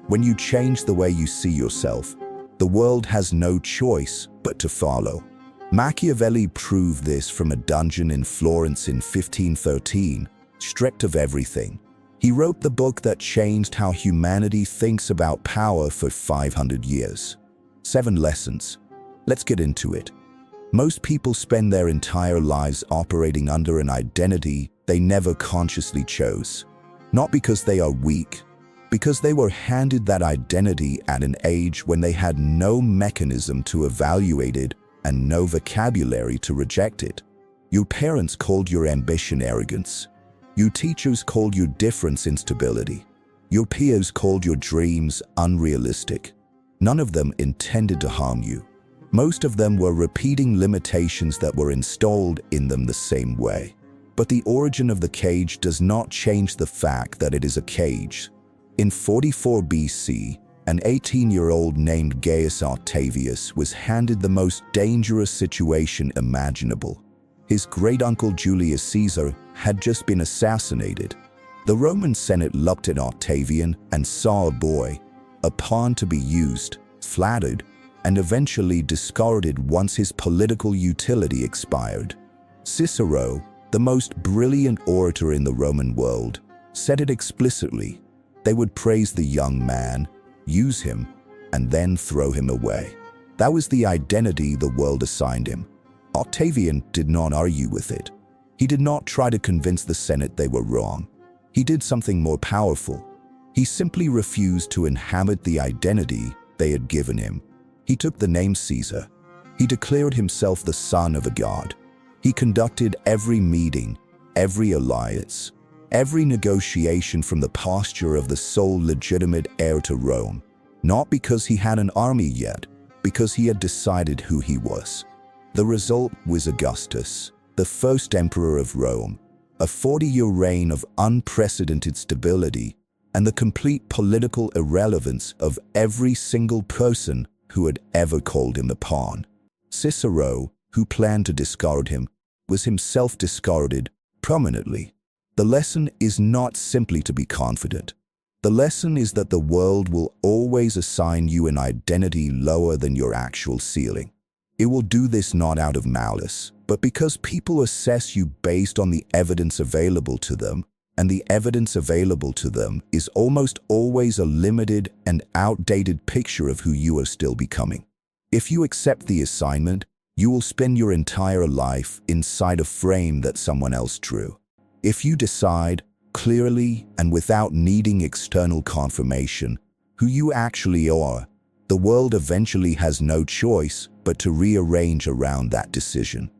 When you change the way you see yourself, the world has no choice but to follow. Machiavelli proved this from a dungeon in Florence in 1513, stripped of everything. He wrote the book that changed how humanity thinks about power for 500 years. 7 lessons. Let's get into it. Most people spend their entire lives operating under an identity they never consciously chose. Not because they are weak, because they were handed that identity at an age when they had no mechanism to evaluate it and no vocabulary to reject it. Your parents called your ambition arrogance. Your teachers called your difference instability. Your peers called your dreams unrealistic. None of them intended to harm you. Most of them were repeating limitations that were installed in them the same way. But the origin of the cage does not change the fact that it is a cage. In 44 BC, an 18-year-old named Gaius Octavius was handed the most dangerous situation imaginable. His great-uncle Julius Caesar had just been assassinated. The Roman Senate looked at Octavian and saw a boy, a pawn to be used, flattered, and eventually discarded once his political utility expired. Cicero, the most brilliant orator in the Roman world, said it explicitly. They would praise the young man, use him, and then throw him away. That was the identity the world assigned him. Octavian did not argue with it. He did not try to convince the Senate they were wrong. He did something more powerful. He simply refused to inhabit the identity they had given him. He took the name Caesar. He declared himself the son of a god. He conducted every meeting, every alliance, every negotiation from the posture of the sole legitimate heir to Rome, not because he had an army yet, because he had decided who he was. The result was Augustus, the first emperor of Rome, a 40-year reign of unprecedented stability and the complete political irrelevance of every single person who had ever called him a pawn. Cicero, who planned to discard him, was himself discarded permanently. The lesson is not simply to be confident. The lesson is that the world will always assign you an identity lower than your actual ceiling. It will do this not out of malice, but because people assess you based on the evidence available to them, and the evidence available to them is almost always a limited and outdated picture of who you are still becoming. If you accept the assignment, you will spend your entire life inside a frame that someone else drew. If you decide, clearly and without needing external confirmation, who you actually are, the world eventually has no choice but to rearrange around that decision.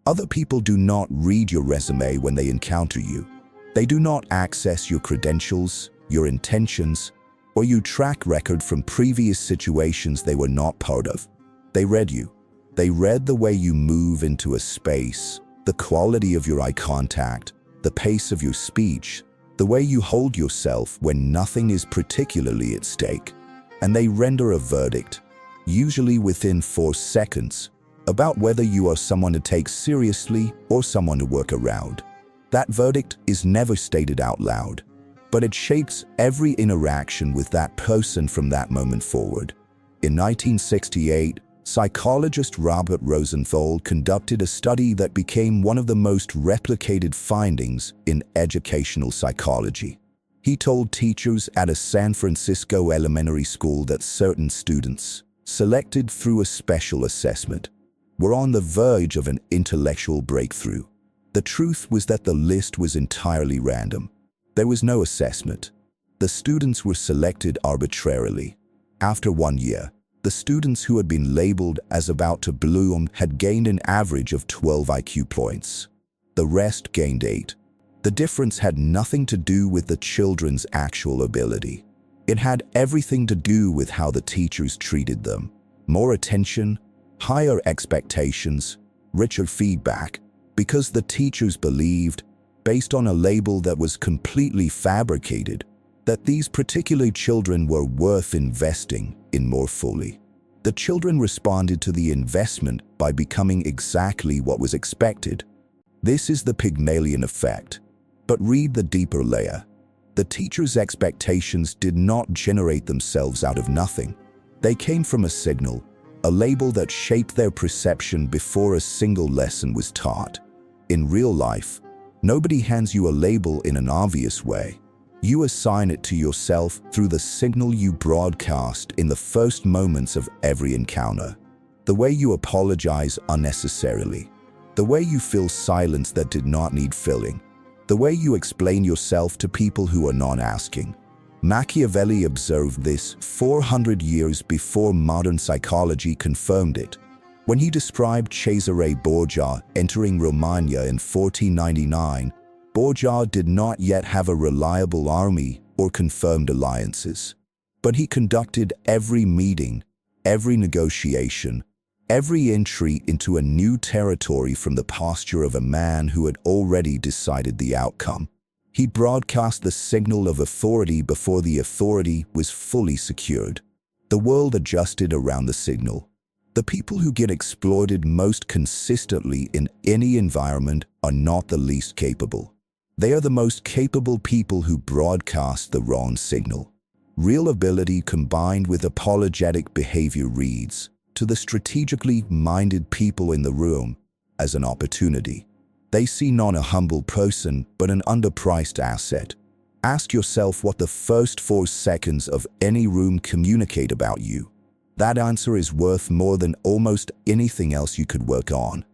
Other people do not read your resume when they encounter you. They do not access your credentials, your intentions, or your track record from previous situations they were not part of. They read you. They read the way you move into a space, the quality of your eye contact, the pace of your speech, the way you hold yourself when nothing is particularly at stake. And they render a verdict, usually within 4 seconds, about whether you are someone to take seriously or someone to work around. That verdict is never stated out loud, but it shapes every interaction with that person from that moment forward. In 1968, psychologist Robert Rosenthal conducted a study that became one of the most replicated findings in educational psychology. He told teachers at a San Francisco elementary school that certain students, selected through a special assessment, were on the verge of an intellectual breakthrough. The truth was that the list was entirely random. There was no assessment. The students were selected arbitrarily. After 1 year, the students who had been labeled as about to bloom had gained an average of 12 IQ points. The rest gained 8. The difference had nothing to do with the children's actual ability. It had everything to do with how the teachers treated them. More attention, higher expectations, richer feedback, because the teachers believed, based on a label that was completely fabricated, that these particular children were worth investing in more fully. The children responded to the investment by becoming exactly what was expected. This is the Pygmalion effect. But read the deeper layer. The teacher's expectations did not generate themselves out of nothing. They came from a signal, a label that shaped their perception before a single lesson was taught. In real life, nobody hands you a label in an obvious way. You assign it to yourself through the signal you broadcast in the first moments of every encounter. The way you apologize unnecessarily. The way you fill silence that did not need filling. The way you explain yourself to people who are not asking. Machiavelli observed this 400 years before modern psychology confirmed it. When he described Cesare Borgia entering Romagna in 1499, Borgia did not yet have a reliable army or confirmed alliances. But he conducted every meeting, every negotiation, every entry into a new territory from the posture of a man who had already decided the outcome. He broadcast the signal of authority before the authority was fully secured. The world adjusted around the signal. The people who get exploited most consistently in any environment are not the least capable. They are the most capable people who broadcast the wrong signal. Real ability combined with apologetic behavior reads, to the strategically minded people in the room, as an opportunity. They see not a humble person, but an underpriced asset. Ask yourself what the first 4 seconds of any room communicate about you. That answer is worth more than almost anything else you could work on.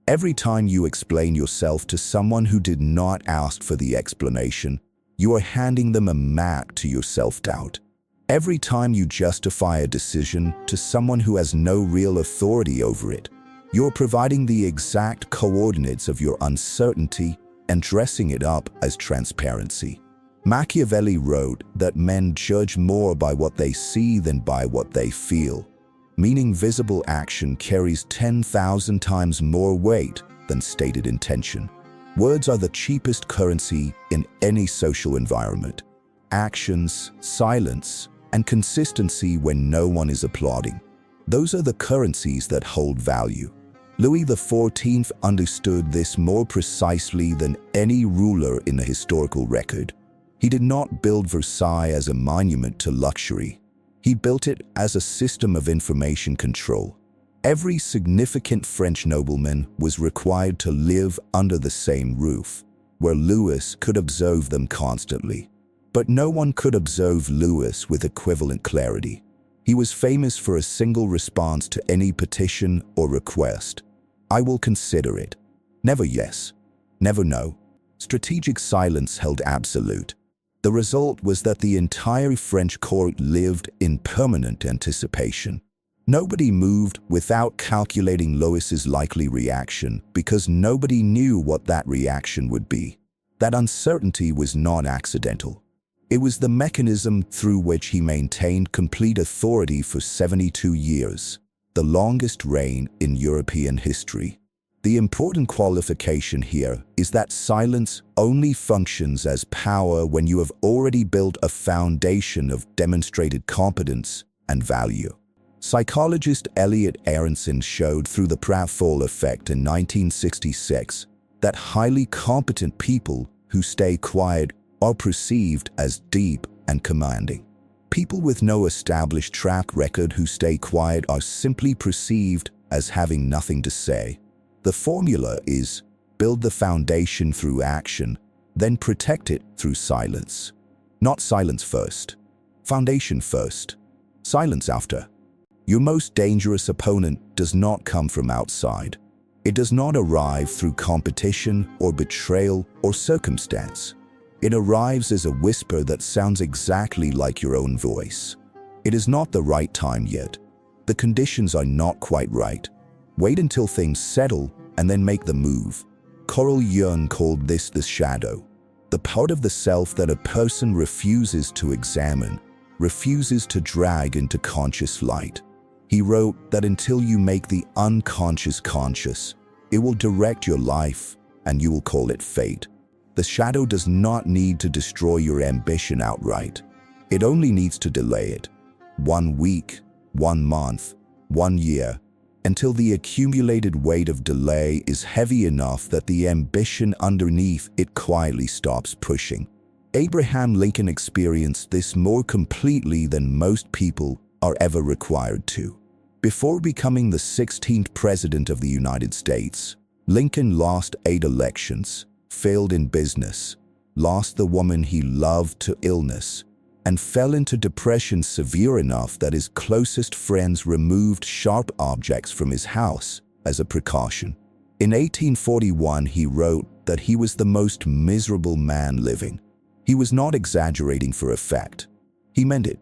Every time you explain yourself to someone who did not ask for the explanation, you are handing them a map to your self-doubt. Every time you justify a decision to someone who has no real authority over it, you're providing the exact coordinates of your uncertainty and dressing it up as transparency. Machiavelli wrote that men judge more by what they see than by what they feel, meaning visible action carries 10,000 times more weight than stated intention. Words are the cheapest currency in any social environment. Actions, silence, and consistency when no one is applauding. Those are the currencies that hold value. Louis XIV understood this more precisely than any ruler in the historical record. He did not build Versailles as a monument to luxury. He built it as a system of information control. Every significant French nobleman was required to live under the same roof, where Louis could observe them constantly. But no one could observe Louis with equivalent clarity. He was famous for a single response to any petition or request. I will consider it. Never yes, never no. Strategic silence held absolute. The result was that the entire French court lived in permanent anticipation. Nobody moved without calculating Louis's likely reaction because nobody knew what that reaction would be. That uncertainty was not accidental. It was the mechanism through which he maintained complete authority for 72 years, the longest reign in European history. The important qualification here is that silence only functions as power when you have already built a foundation of demonstrated competence and value. Psychologist Elliot Aronson showed through the pratfall effect in 1966 that highly competent people who stay quiet are perceived as deep and commanding. People with no established track record who stay quiet are simply perceived as having nothing to say. The formula is build the foundation through action, then protect it through silence. Not silence first. Foundation first. Silence after. Your most dangerous opponent does not come from outside. It does not arrive through competition or betrayal or circumstance. It arrives as a whisper that sounds exactly like your own voice. It is not the right time yet. The conditions are not quite right. Wait until things settle and then make the move. Carl Jung called this the shadow, the part of the self that a person refuses to examine, refuses to drag into conscious light. He wrote that until you make the unconscious conscious, it will direct your life and you will call it fate. The shadow does not need to destroy your ambition outright. It only needs to delay it. 1 week, 1 month, 1 year, until the accumulated weight of delay is heavy enough that the ambition underneath it quietly stops pushing. Abraham Lincoln experienced this more completely than most people are ever required to. Before becoming the 16th President of the United States, Lincoln lost 8 elections, failed in business, lost the woman he loved to illness, and fell into depression severe enough that his closest friends removed sharp objects from his house as a precaution. In 1841, he wrote that he was the most miserable man living. He was not exaggerating for effect. He meant it.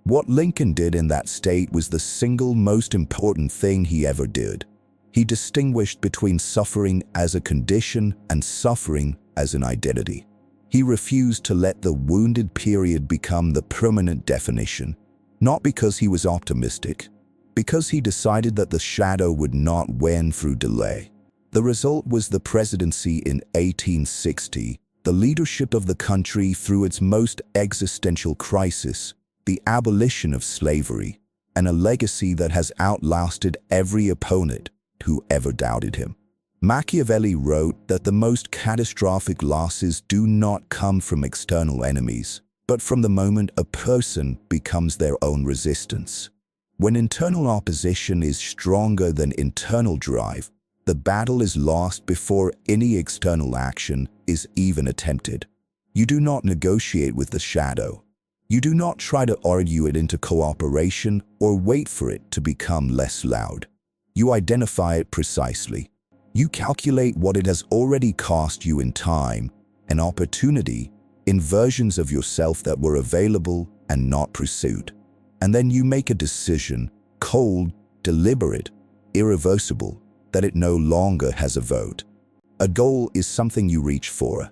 What Lincoln did in that state was the single most important thing he ever did. He distinguished between suffering as a condition and suffering as an identity. He refused to let the wounded period become the permanent definition, not because he was optimistic, because he decided that the shadow would not win through delay. The result was the presidency in 1860, the leadership of the country through its most existential crisis, the abolition of slavery, and a legacy that has outlasted every opponent who ever doubted him. Machiavelli wrote that the most catastrophic losses do not come from external enemies, but from the moment a person becomes their own resistance. When internal opposition is stronger than internal drive, the battle is lost before any external action is even attempted. You do not negotiate with the shadow. You do not try to argue it into cooperation or wait for it to become less loud. You identify it precisely. You calculate what it has already cost you in time and opportunity, in versions of yourself that were available and not pursued. And then you make a decision, cold, deliberate, irreversible, that it no longer has a vote. A goal is something you reach for.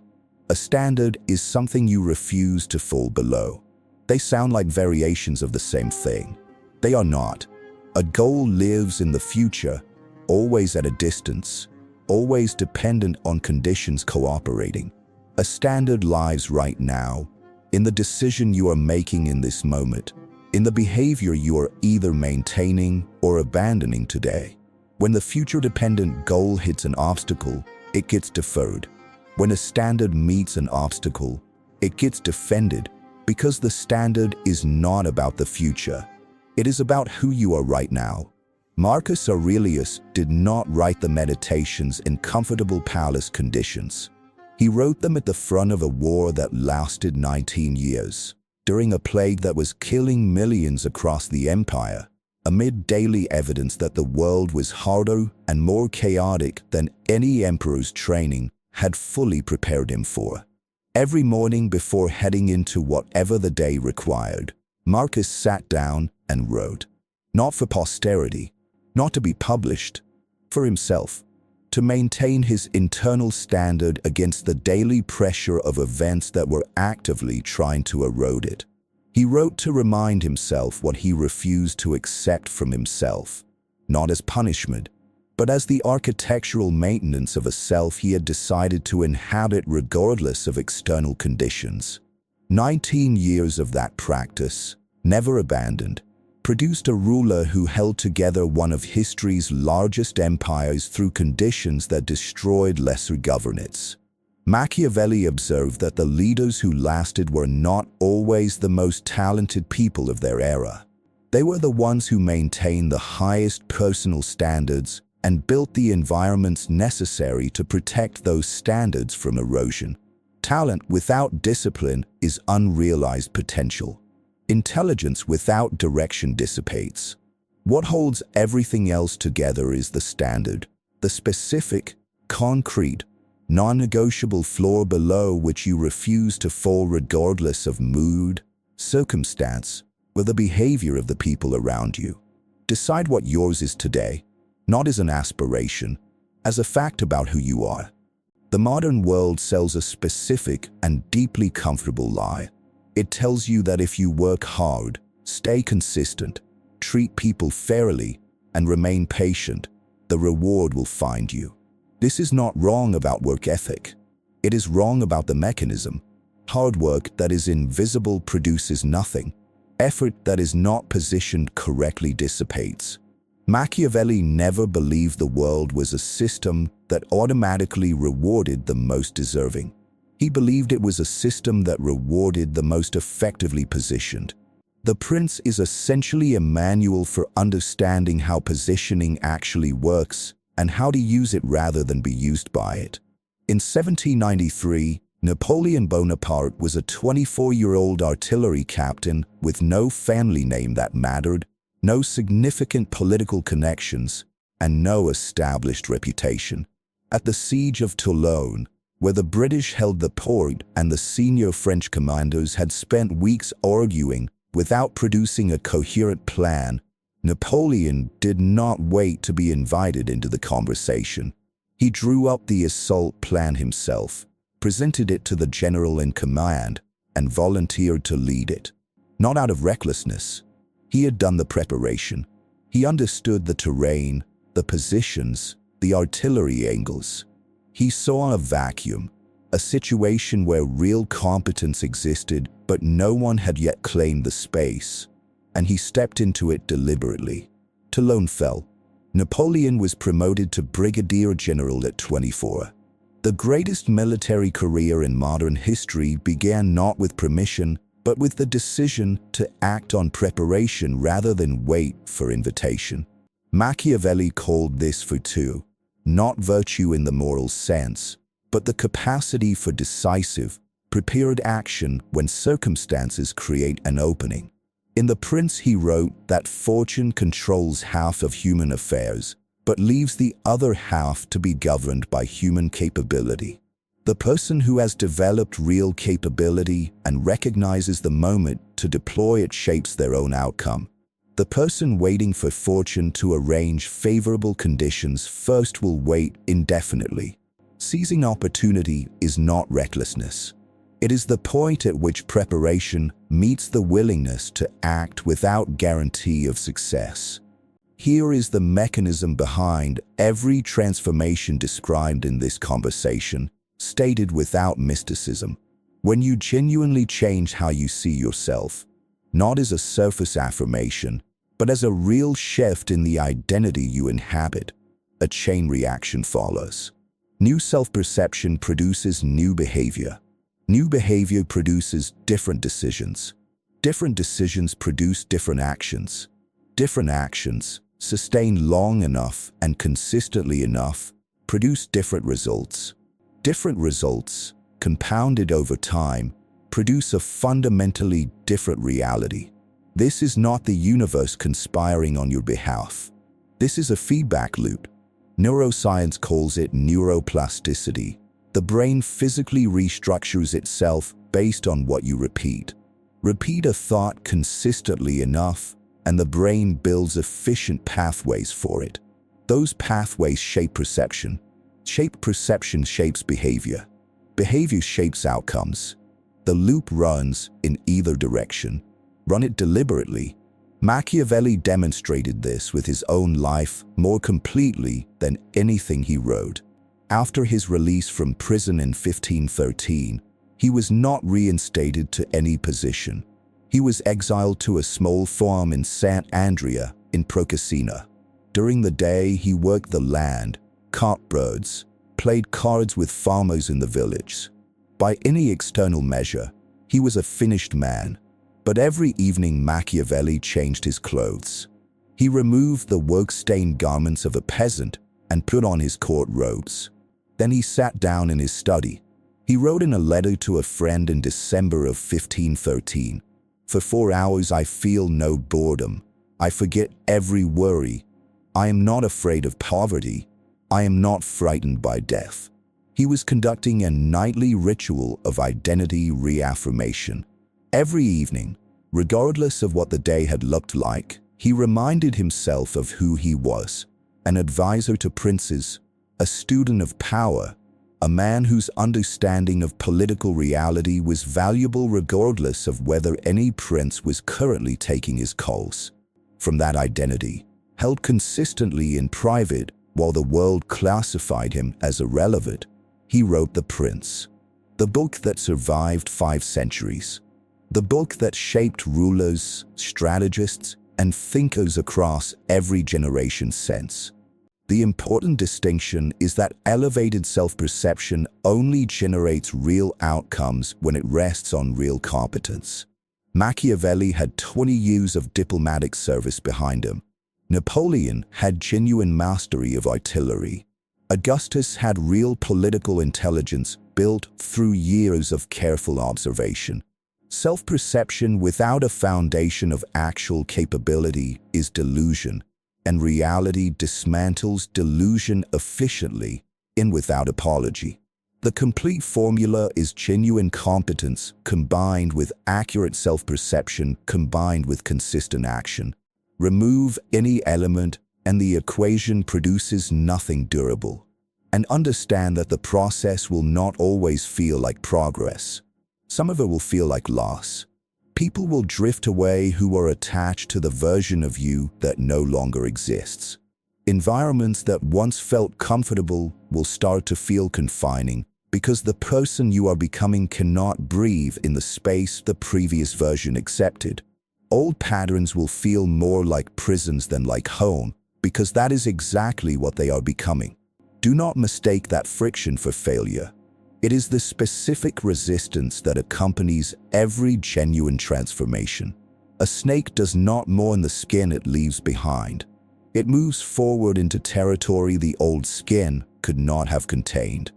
A standard is something you refuse to fall below. They sound like variations of the same thing. They are not. A goal lives in the future, always at a distance, always dependent on conditions cooperating. A standard lies right now, in the decision you are making in this moment, in the behavior you are either maintaining or abandoning today. When the future-dependent goal hits an obstacle, it gets deferred. When a standard meets an obstacle, it gets defended, because the standard is not about the future. It is about who you are right now. Marcus Aurelius did not write the Meditations in comfortable palace conditions. He wrote them at the front of a war that lasted 19 years, during a plague that was killing millions across the empire, amid daily evidence that the world was harder and more chaotic than any emperor's training had fully prepared him for. Every morning before heading into whatever the day required, Marcus sat down and wrote, not for posterity, not to be published, for himself, to maintain his internal standard against the daily pressure of events that were actively trying to erode it. He wrote to remind himself what he refused to accept from himself, not as punishment, but as the architectural maintenance of a self he had decided to inhabit regardless of external conditions. 19 years of that practice, never abandoned, produced a ruler who held together one of history's largest empires through conditions that destroyed lesser governance. Machiavelli observed that the leaders who lasted were not always the most talented people of their era. They were the ones who maintained the highest personal standards and built the environments necessary to protect those standards from erosion. Talent without discipline is unrealized potential. Intelligence without direction dissipates. What holds everything else together is the standard, the specific, concrete, non-negotiable floor below which you refuse to fall regardless of mood, circumstance, or the behavior of the people around you. Decide what yours is today, not as an aspiration, as a fact about who you are. The modern world sells a specific and deeply comfortable lie. It tells you that if you work hard, stay consistent, treat people fairly, and remain patient, the reward will find you. This is not wrong about work ethic. It is wrong about the mechanism. Hard work that is invisible produces nothing. Effort that is not positioned correctly dissipates. Machiavelli never believed the world was a system that automatically rewarded the most deserving. He believed it was a system that rewarded the most effectively positioned. The Prince is essentially a manual for understanding how positioning actually works and how to use it rather than be used by it. In 1793, Napoleon Bonaparte was a 24-year-old artillery captain with no family name that mattered, no significant political connections, and no established reputation. At the Siege of Toulon, where the British held the port and the senior French commanders had spent weeks arguing without producing a coherent plan, Napoleon did not wait to be invited into the conversation. He drew up the assault plan himself, presented it to the general in command, and volunteered to lead it. Not out of recklessness. He had done the preparation. He understood the terrain, the positions, the artillery angles. He saw a vacuum, a situation where real competence existed, but no one had yet claimed the space, and he stepped into it deliberately. Toulon fell. Napoleon was promoted to brigadier general at 24. The greatest military career in modern history began not with permission, but with the decision to act on preparation rather than wait for invitation. Machiavelli called this virtue, not virtue in the moral sense, but the capacity for decisive, prepared action when circumstances create an opening. In The Prince he wrote that fortune controls half of human affairs, but leaves the other half to be governed by human capability. The person who has developed real capability and recognizes the moment to deploy it shapes their own outcome. The person waiting for fortune to arrange favorable conditions first will wait indefinitely. Seizing opportunity is not recklessness. It is the point at which preparation meets the willingness to act without guarantee of success. Here is the mechanism behind every transformation described in this conversation, stated without mysticism. When you genuinely change how you see yourself, not as a surface affirmation, but as a real shift in the identity you inhabit, a chain reaction follows. New self-perception produces new behavior. New behavior produces different decisions. Different decisions produce different actions. Different actions, sustained long enough and consistently enough, produce different results. Different results, compounded over time, produce a fundamentally different reality. This is not the universe conspiring on your behalf. This is a feedback loop. Neuroscience calls it neuroplasticity. The brain physically restructures itself based on what you repeat. Repeat a thought consistently enough, and the brain builds efficient pathways for it. Those pathways shape perception. Perception shapes behavior. Behavior shapes outcomes. The loop runs in either direction. Run it deliberately. Machiavelli demonstrated this with his own life more completely than anything he wrote. After his release from prison in 1513, he was not reinstated to any position. He was exiled to a small farm in Sant Andrea in Procacina. During the day, he worked the land, caught birds, played cards with farmers in the village. By any external measure, he was a finished man. But every evening Machiavelli changed his clothes. He removed the work-stained garments of a peasant and put on his court robes. Then he sat down in his study. He wrote in a letter to a friend in December of 1513, "For 4 hours I feel no boredom. I forget every worry. I am not afraid of poverty. I am not frightened by death." He was conducting a nightly ritual of identity reaffirmation. Every evening, regardless of what the day had looked like, he reminded himself of who he was: an advisor to princes, a student of power, a man whose understanding of political reality was valuable regardless of whether any prince was currently taking his calls. From that identity, held consistently in private while the world classified him as irrelevant, he wrote The Prince, the book that survived 5 centuries. The book that shaped rulers, strategists, and thinkers across every generation since. The important distinction is that elevated self-perception only generates real outcomes when it rests on real competence. Machiavelli had 20 years of diplomatic service behind him. Napoleon had genuine mastery of artillery. Augustus had real political intelligence built through years of careful observation. Self-perception without a foundation of actual capability is delusion, and reality dismantles delusion efficiently and without apology. The complete formula is genuine competence combined with accurate self-perception combined with consistent action. Remove any element and the equation produces nothing durable. And understand that the process will not always feel like progress. Some of it will feel like loss. People will drift away who are attached to the version of you that no longer exists. Environments that once felt comfortable will start to feel confining because the person you are becoming cannot breathe in the space the previous version accepted. Old patterns will feel more like prisons than like home because that is exactly what they are becoming. Do not mistake that friction for failure. It is the specific resistance that accompanies every genuine transformation. A snake does not mourn the skin it leaves behind. It moves forward into territory the old skin could not have contained.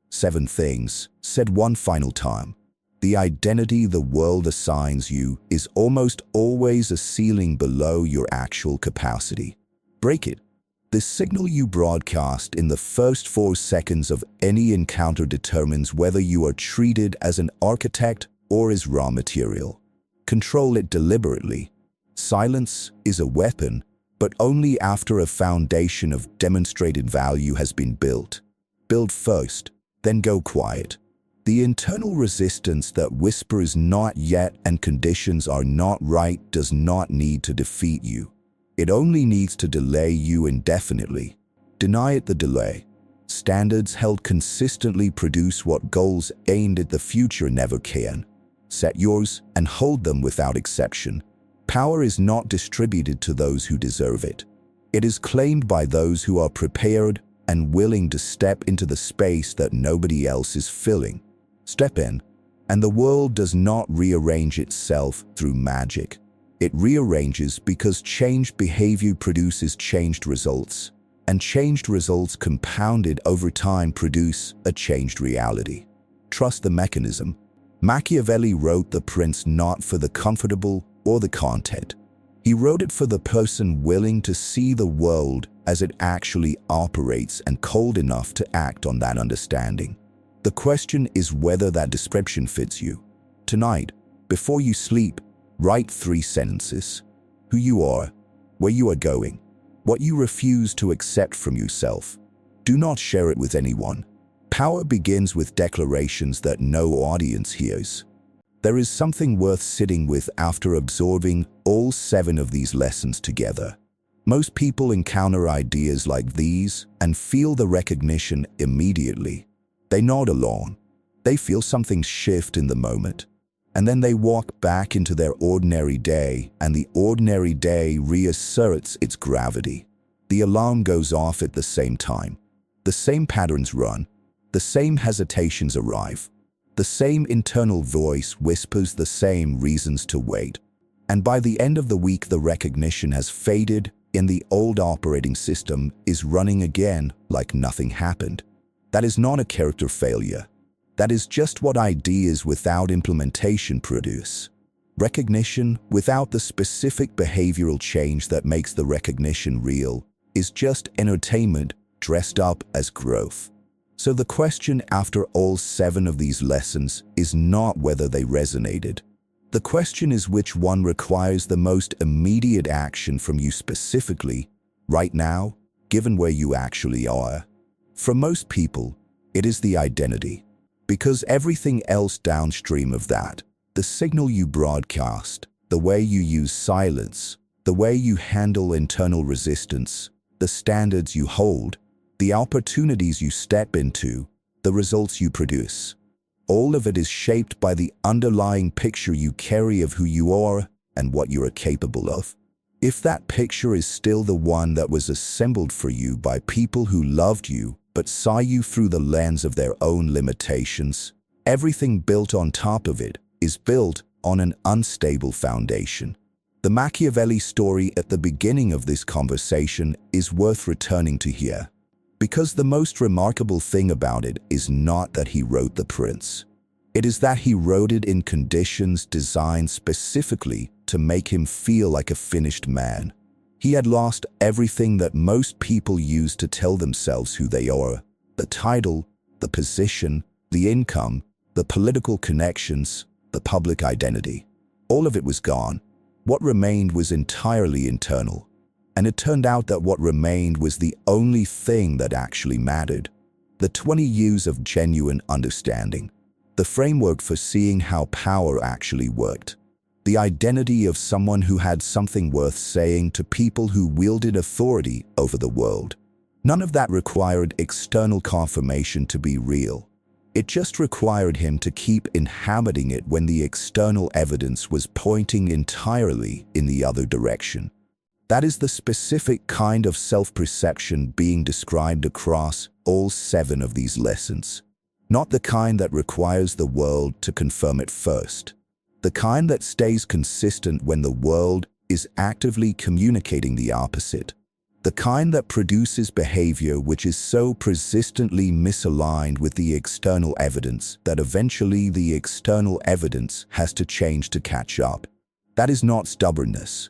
7 things, said one final time. The identity the world assigns you is almost always a ceiling below your actual capacity. Break it. The signal you broadcast in the first 4 seconds of any encounter determines whether you are treated as an architect or as raw material. Control it deliberately. Silence is a weapon, but only after a foundation of demonstrated value has been built. Build first, then go quiet. The internal resistance that whispers not yet and conditions are not right does not need to defeat you. It only needs to delay you indefinitely. Deny it the delay. Standards held consistently produce what goals aimed at the future never can. Set yours and hold them without exception. Power is not distributed to those who deserve it. It is claimed by those who are prepared and willing to step into the space that nobody else is filling. Step in, and the world does not rearrange itself through magic. It rearranges because changed behavior produces changed results, and changed results compounded over time produce a changed reality. Trust the mechanism. Machiavelli wrote The Prince not for the comfortable or the content. He wrote it for the person willing to see the world as it actually operates and cold enough to act on that understanding. The question is whether that description fits you. Tonight, before you sleep, write 3 sentences. Who you are, where you are going, what you refuse to accept from yourself. Do not share it with anyone. Power begins with declarations that no audience hears. There is something worth sitting with after absorbing all 7 of these lessons together. Most people encounter ideas like these and feel the recognition immediately. They nod along. They feel something shift in the moment. And then they walk back into their ordinary day, and the ordinary day reasserts its gravity. The alarm goes off at the same time. The same patterns run. The same hesitations arrive. The same internal voice whispers the same reasons to wait. And by the end of the week, the recognition has faded, and the old operating system is running again like nothing happened. That is not a character failure. That is just what ideas without implementation produce. Recognition without the specific behavioral change that makes the recognition real is just entertainment dressed up as growth. So the question after all 7 of these lessons is not whether they resonated. The question is which one requires the most immediate action from you specifically, right now, given where you actually are. For most people, it is the identity. Because everything else downstream of that, the signal you broadcast, the way you use silence, the way you handle internal resistance, the standards you hold, the opportunities you step into, the results you produce. All of it is shaped by the underlying picture you carry of who you are and what you are capable of. If that picture is still the one that was assembled for you by people who loved you but saw you through the lens of their own limitations, everything built on top of it is built on an unstable foundation. The Machiavelli story at the beginning of this conversation is worth returning to here, because the most remarkable thing about it is not that he wrote The Prince. It is that he wrote it in conditions designed specifically to make him feel like a finished man. He had lost everything that most people use to tell themselves who they are: the title, the position, the income, the political connections, the public identity. All of it was gone. What remained was entirely internal. And it turned out that what remained was the only thing that actually mattered. The 20 years of genuine understanding. The framework for seeing how power actually worked. The identity of someone who had something worth saying to people who wielded authority over the world. None of that required external confirmation to be real. It just required him to keep inhabiting it when the external evidence was pointing entirely in the other direction. That is the specific kind of self-perception being described across all 7 of these lessons. Not the kind that requires the world to confirm it first. The kind that stays consistent when the world is actively communicating the opposite. The kind that produces behavior which is so persistently misaligned with the external evidence that eventually the external evidence has to change to catch up. That is not stubbornness.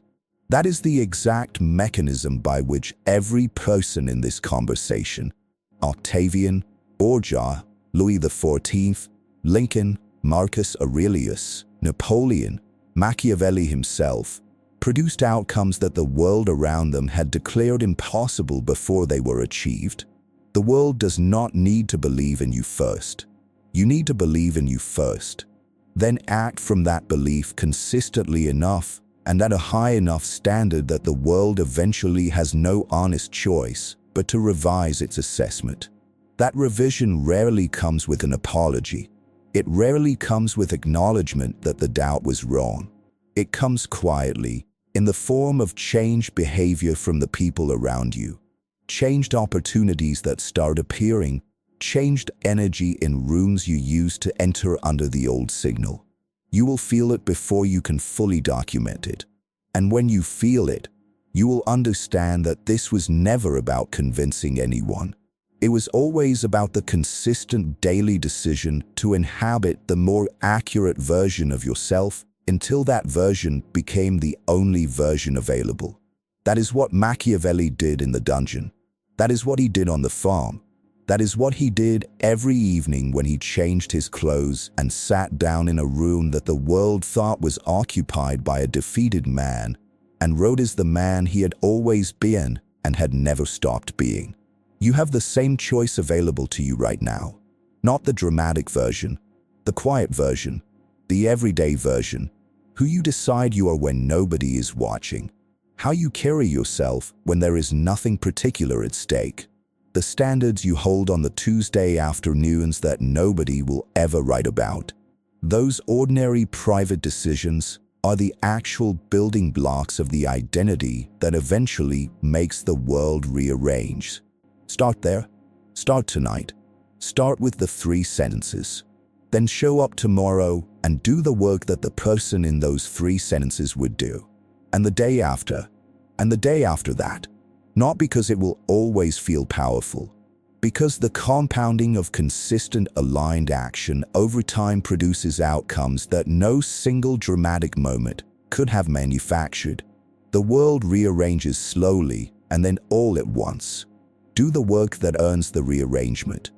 That is the exact mechanism by which every person in this conversation, Octavian, Borgia, Louis XIV, Lincoln, Marcus Aurelius, Napoleon, Machiavelli himself, produced outcomes that the world around them had declared impossible before they were achieved. The world does not need to believe in you first. You need to believe in you first. Then act from that belief consistently enough and at a high enough standard that the world eventually has no honest choice but to revise its assessment. That revision rarely comes with an apology. It rarely comes with acknowledgement that the doubt was wrong. It comes quietly, in the form of changed behavior from the people around you, changed opportunities that start appearing, changed energy in rooms you used to enter under the old signal. You will feel it before you can fully document it. And when you feel it, you will understand that this was never about convincing anyone. It was always about the consistent daily decision to inhabit the more accurate version of yourself until that version became the only version available. That is what Machiavelli did in the dungeon. That is what he did on the farm. That is what he did every evening when he changed his clothes and sat down in a room that the world thought was occupied by a defeated man, and wrote as the man he had always been and had never stopped being. You have the same choice available to you right now. Not the dramatic version, the quiet version, the everyday version, who you decide you are when nobody is watching, how you carry yourself when there is nothing particular at stake, the standards you hold on the Tuesday afternoons that nobody will ever write about. Those ordinary private decisions are the actual building blocks of the identity that eventually makes the world rearrange. Start there. Start tonight. Start with the 3 sentences. Then show up tomorrow and do the work that the person in those 3 sentences would do. And the day after. And the day after that. Not because it will always feel powerful. Because the compounding of consistent aligned action over time produces outcomes that no single dramatic moment could have manufactured. The world rearranges slowly and then all at once. Do the work that earns the rearrangement.